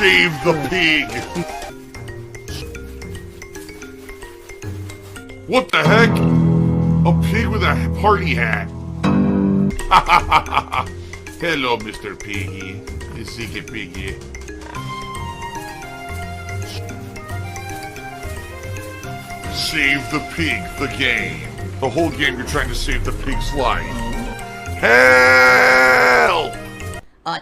Save the pig! What the heck? A pig with a party hat. Hello, Mr. Piggy. The secret piggy. Save the pig, the game. The whole game you're trying to save the pig's life. Help!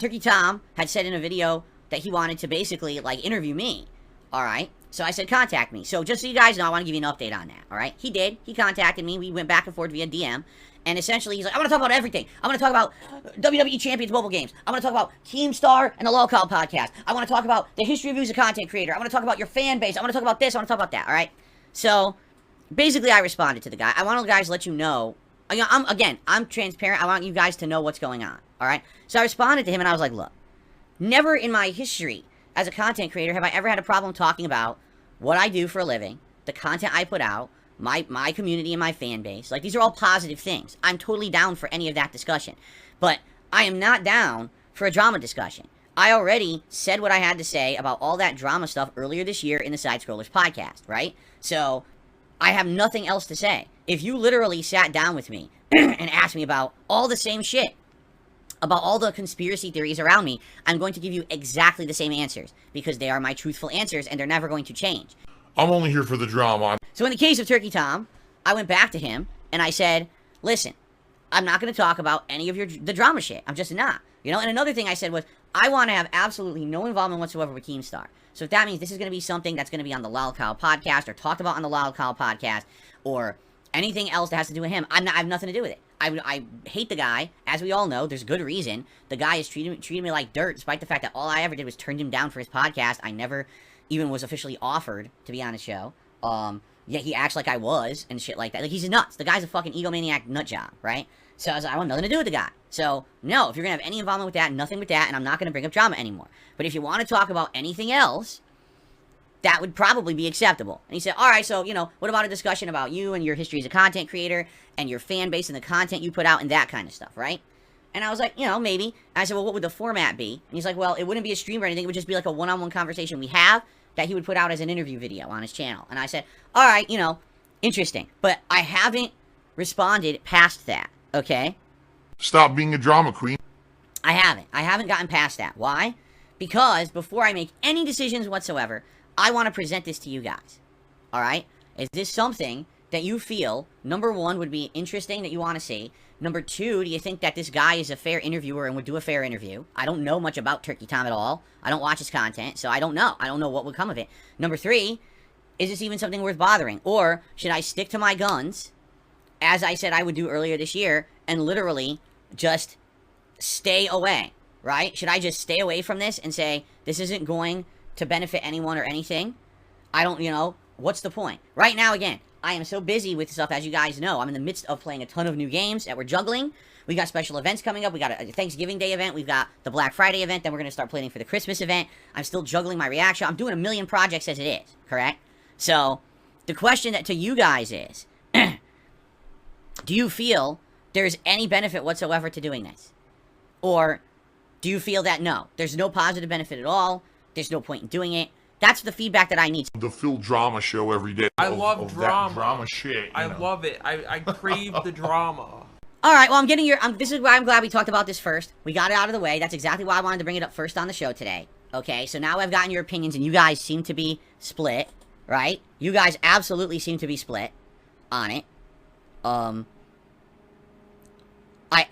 Turkey Tom had said in a video that he wanted to basically, like, interview me. Alright? So I said, contact me. So just so you guys know, I want to give you an update on that. Alright? He did. He contacted me. We went back and forth via DM. And essentially, he's like, I want to talk about everything. I want to talk about WWE Champions mobile games. I want to talk about Keemstar and the Lolcow podcast. I want to talk about the history of you as a content creator. I want to talk about your fan base. I want to talk about this. I want to talk about that. Alright? So, basically, I responded to the guy. I want you guys to let you know. I'm transparent. I want you guys to know what's going on. Alright? So I responded to him and I was like, look. Never in my history as a content creator have I ever had a problem talking about what I do for a living, the content I put out, my community and my fan base. Like, these are all positive things. I'm totally down for any of that discussion. But I am not down for a drama discussion. I already said what I had to say about all that drama stuff earlier this year in the Side Scrollers podcast, right? So, I have nothing else to say. If you literally sat down with me and asked me about all the same shit, about all the conspiracy theories around me, I'm going to give you exactly the same answers, because they are my truthful answers, and they're never going to change. I'm only here for the drama. So in the case of Turkey Tom, I went back to him, and I said, listen, I'm not going to talk about any of the drama shit. I'm just not. You know, and another thing I said was, I want to have absolutely no involvement whatsoever with Keemstar. So if that means this is going to be something that's going to be on the Lolcow podcast, or talked about on the Lolcow podcast, or anything else that has to do with him, I have nothing to do with it. I hate the guy, as we all know. There's good reason. The guy is treating me like dirt, despite the fact that all I ever did was turn him down for his podcast. I never even was officially offered to be on his show. Yet he acts like I was, and shit like that. Like, he's nuts. The guy's a fucking egomaniac nutjob, right? So I was like, I want nothing to do with the guy. So, no, if you're going to have any involvement with that, nothing with that, and I'm not going to bring up drama anymore. But if you want to talk about anything else, that would probably be acceptable. And he said, alright, so, you know, what about a discussion about you and your history as a content creator, and your fan base and the content you put out, and that kind of stuff, right? And I was like, you know, maybe. And I said, well, what would the format be? And he's like, well, it wouldn't be a stream or anything, it would just be like a one-on-one conversation we have, that he would put out as an interview video on his channel. And I said, alright, you know, interesting. But I haven't responded past that, okay? Stop being a drama queen. I haven't gotten past that. Why? Because before I make any decisions whatsoever, I want to present this to you guys. Alright? Is this something that you feel, number one, would be interesting that you want to see? Number two, do you think that this guy is a fair interviewer and would do a fair interview? I don't know much about Turkey Tom at all. I don't watch his content, so I don't know. I don't know what would come of it. Number three, is this even something worth bothering? Or should I stick to my guns, as I said I would do earlier this year, and literally just stay away, right? Should I just stay away from this and say, this isn't going to benefit anyone or anything? I don't, you know, what's the point? Right now, again, I am so busy with stuff, as you guys know. I'm in the midst of playing a ton of new games that we're juggling. We got special events coming up. We got a Thanksgiving Day event. We've got the Black Friday event. Then we're going to start planning for the Christmas event. I'm still juggling my reaction. I'm doing a million projects as it is, correct? So, the question to you guys is, do you feel there's any benefit whatsoever to doing this? Or do you feel that no, there's no positive benefit at all, there's no point in doing it? That's the feedback that I need. The Phil drama show every day. I love drama. Drama shit. I love it. I crave the drama. Alright, well, this is why I'm glad we talked about this first. We got it out of the way. That's exactly why I wanted to bring it up first on the show today. Okay, so now I've gotten your opinions, and you guys seem to be split, right? You guys absolutely seem to be split on it. I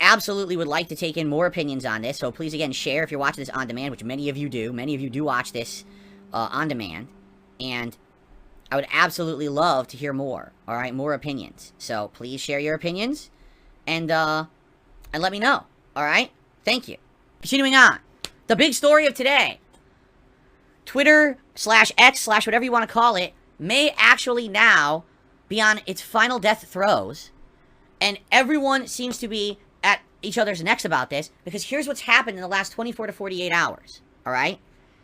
absolutely would like to take in more opinions on this, so please, again, share if you're watching this on demand, which many of you do. Many of you do watch this on demand, and I would absolutely love to hear more, alright, more opinions. So, please share your opinions, and let me know, alright? Thank you. Continuing on, the big story of today. Twitter/X/ whatever you want to call it, may actually now be on its final death throes, and everyone seems to be at each other's necks about this, because here's what's happened in the last 24 to 48 hours, alright?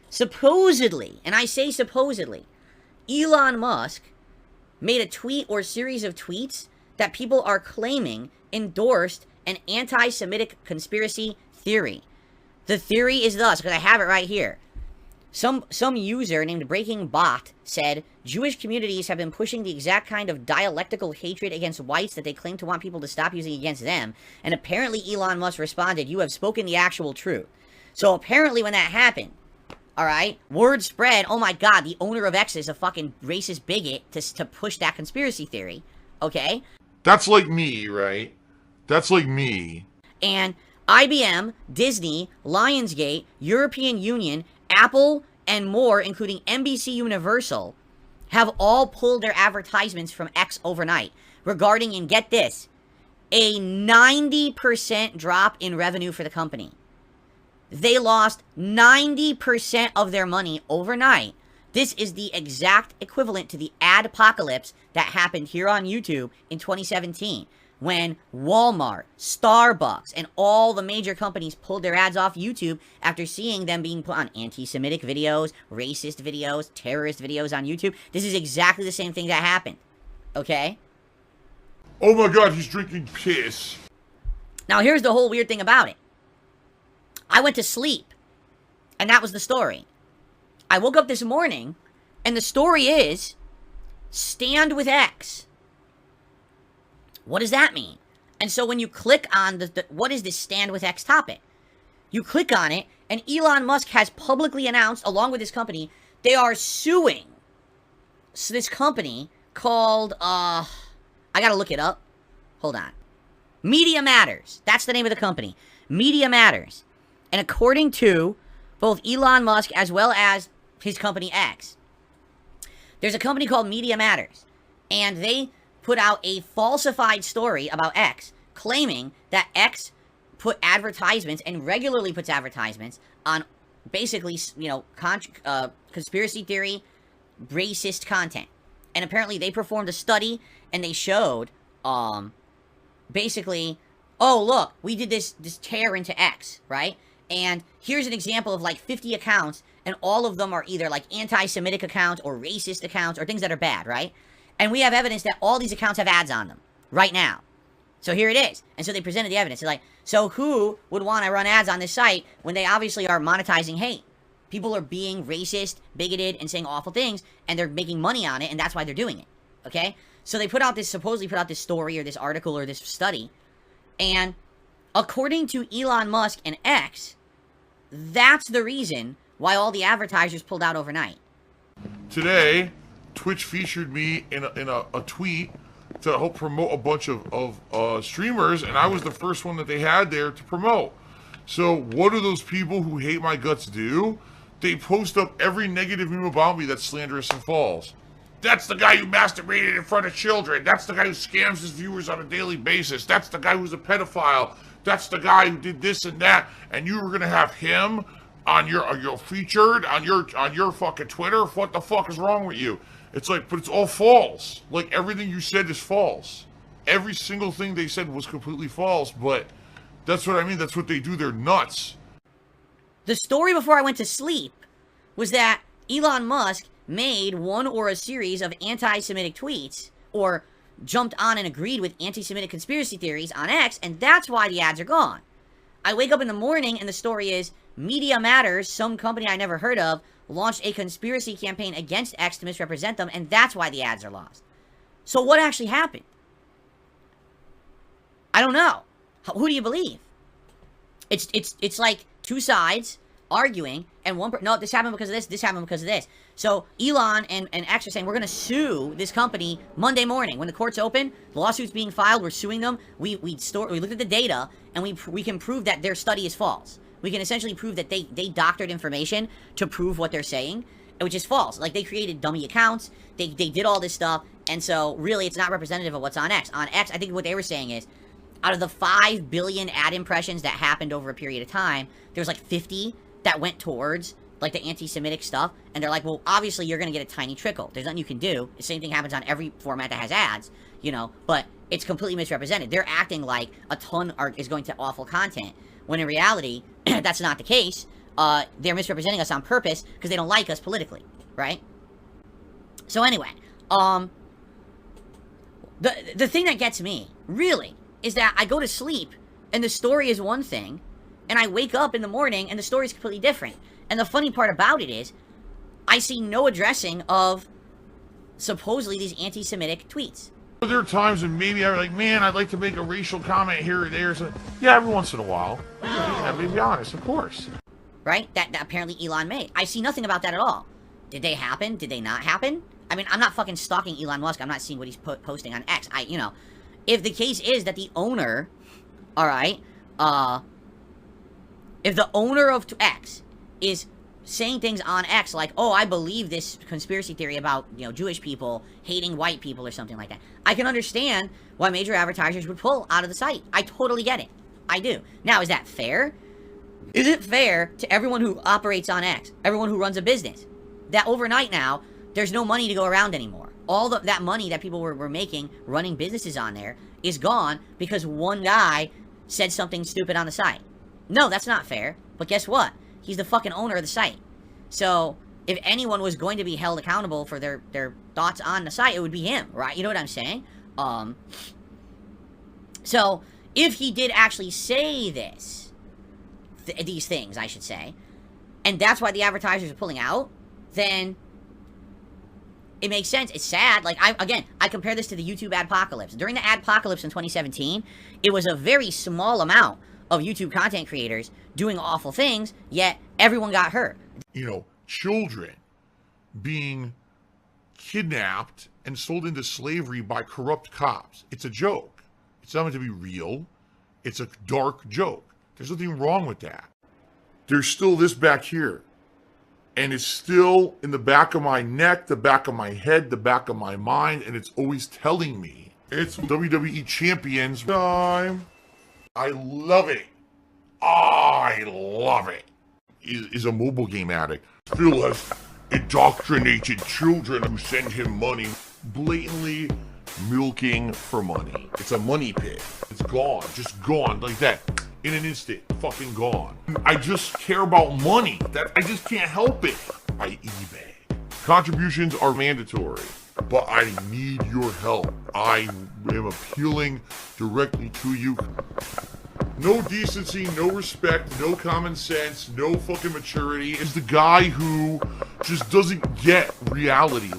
Supposedly, and I say supposedly, Elon Musk made a tweet or series of tweets that people are claiming endorsed an anti-Semitic conspiracy theory. The theory is thus, because I have it right here. Some user named Breaking Bot said, Jewish communities have been pushing the exact kind of dialectical hatred against whites that they claim to want people to stop using against them, and apparently Elon Musk responded, you have spoken the actual truth. So apparently when that happened, alright, word spread, oh my god, the owner of X is a fucking racist bigot to push that conspiracy theory, okay? That's like me, right? That's like me. And IBM, Disney, Lionsgate, European Union, Apple, and more, including NBC Universal, have all pulled their advertisements from X overnight regarding, and get this, a 90% drop in revenue for the company. They lost 90% of their money overnight. This is the exact equivalent to the adpocalypse that happened here on YouTube in 2017. When Walmart, Starbucks, and all the major companies pulled their ads off YouTube after seeing them being put on anti-Semitic videos, racist videos, terrorist videos on YouTube. This is exactly the same thing that happened. Okay? Oh my god, he's drinking piss. Now here's the whole weird thing about it. I went to sleep, and that was the story. I woke up this morning, and the story is, stand with X. What does that mean? And so when you click on what is this stand with X topic? You click on it, and Elon Musk has publicly announced, along with his company, they are suing this company called, I gotta look it up. Hold on. Media Matters. That's the name of the company. Media Matters. And according to both Elon Musk as well as his company X, there's a company called Media Matters. And they put out a falsified story about X, claiming that X put advertisements and regularly puts advertisements on basically, you know, conspiracy theory, racist content. And apparently they performed a study and they showed, basically, oh, look, we did this tear into X, right? And here's an example of like 50 accounts, and all of them are either like anti-Semitic accounts or racist accounts or things that are bad, right? And we have evidence that all these accounts have ads on them right now. So here it is. And so they presented the evidence. They're like, so who would want to run ads on this site when they obviously are monetizing hate? People are being racist, bigoted, and saying awful things, and they're making money on it, and that's why they're doing it. Okay? So they supposedly put out this story or this article or this study, and according to Elon Musk and X, that's the reason why all the advertisers pulled out overnight. Today, Twitch featured me in a tweet to help promote a bunch of streamers, and I was the first one that they had there to promote. So what do those people who hate my guts do? They post up every negative meme about me that's slanderous and false. That's the guy who masturbated in front of children. That's the guy who scams his viewers on a daily basis. That's the guy who's a pedophile. That's the guy who did this and that. And you were gonna have him on your featured on your fucking Twitter. What the fuck is wrong with you? It's like, but it's all false. Like, everything you said is false. Every single thing they said was completely false, but that's what I mean. That's what they do. They're nuts. The story before I went to sleep was that Elon Musk made one or a series of anti-Semitic tweets, or jumped on and agreed with anti-Semitic conspiracy theories on X, and that's why the ads are gone. I wake up in the morning and the story is, Media Matters, some company I never heard of, launched a conspiracy campaign against X to misrepresent them, and that's why the ads are lost. So what actually happened? I don't know. Who do you believe? It's like two sides arguing, and no, this happened because of this happened because of this. So Elon and X are saying, we're going to sue this company Monday morning. When the courts open, the lawsuit's being filed, we're suing them. We looked at the data, and we can prove that their study is false. We can essentially prove that they doctored information to prove what they're saying, which is false. Like, they created dummy accounts, they did all this stuff, and so really it's not representative of what's on X. On X, I think what they were saying is, out of the 5 billion ad impressions that happened over a period of time, there's like 50 that went towards like the anti-Semitic stuff, and they're like, well, obviously you're going to get a tiny trickle. There's nothing you can do. The same thing happens on every format that has ads, you know, but it's completely misrepresented. They're acting like a ton is going to awful content, when in reality, that's not the case. They're misrepresenting us on purpose because they don't like us politically, right? So anyway, the thing that gets me, really, is that I go to sleep, and the story is one thing, and I wake up in the morning, and the story is completely different. And the funny part about it is, I see no addressing of supposedly these anti-Semitic tweets. There are times when maybe I'm like, man, I'd like to make a racial comment here or there. So, yeah, every once in a while. Yeah, to be honest, of course. Right? That apparently Elon made. I see nothing about that at all. Did they happen? Did they not happen? I mean, I'm not fucking stalking Elon Musk. I'm not seeing what he's posting on X. If the case is that the owner, alright, if the owner of X is saying things on X like, oh, I believe this conspiracy theory about, Jewish people hating white people or something like that, I can understand why major advertisers would pull out of the site. I totally get it. I do. Now, is that fair? Is it fair to everyone who operates on X, everyone who runs a business, that overnight now, there's no money to go around anymore? All that money that people were making running businesses on there is gone because one guy said something stupid on the site. No, that's not fair. But guess what? He's the fucking owner of the site. So, if anyone was going to be held accountable for their thoughts on the site, it would be him, right? You know what I'm saying? So, if he did actually say these things, I should say, and that's why the advertisers are pulling out, then it makes sense. It's sad. Like, I compare this to the YouTube adpocalypse. During the adpocalypse in 2017, it was a very small amount of YouTube content creators doing awful things, yet everyone got hurt. Children being kidnapped and sold into slavery by corrupt cops. It's a joke. It's not meant to be real. It's a dark joke. There's nothing wrong with that. There's still this back here. And it's still in the back of my neck, the back of my head, the back of my mind, and it's always telling me it's WWE Champions time. I love it. I love it. Is a mobile game addict. Still has indoctrinated children who send him money, blatantly milking for money. It's a money pit. It's gone, just gone like that. In an instant, fucking gone. I just care about money. I just can't help it. I eBay. Contributions are mandatory, but I need your help. I am appealing directly to you. No decency, no respect, no common sense, no fucking maturity. Is the guy who just doesn't get reality.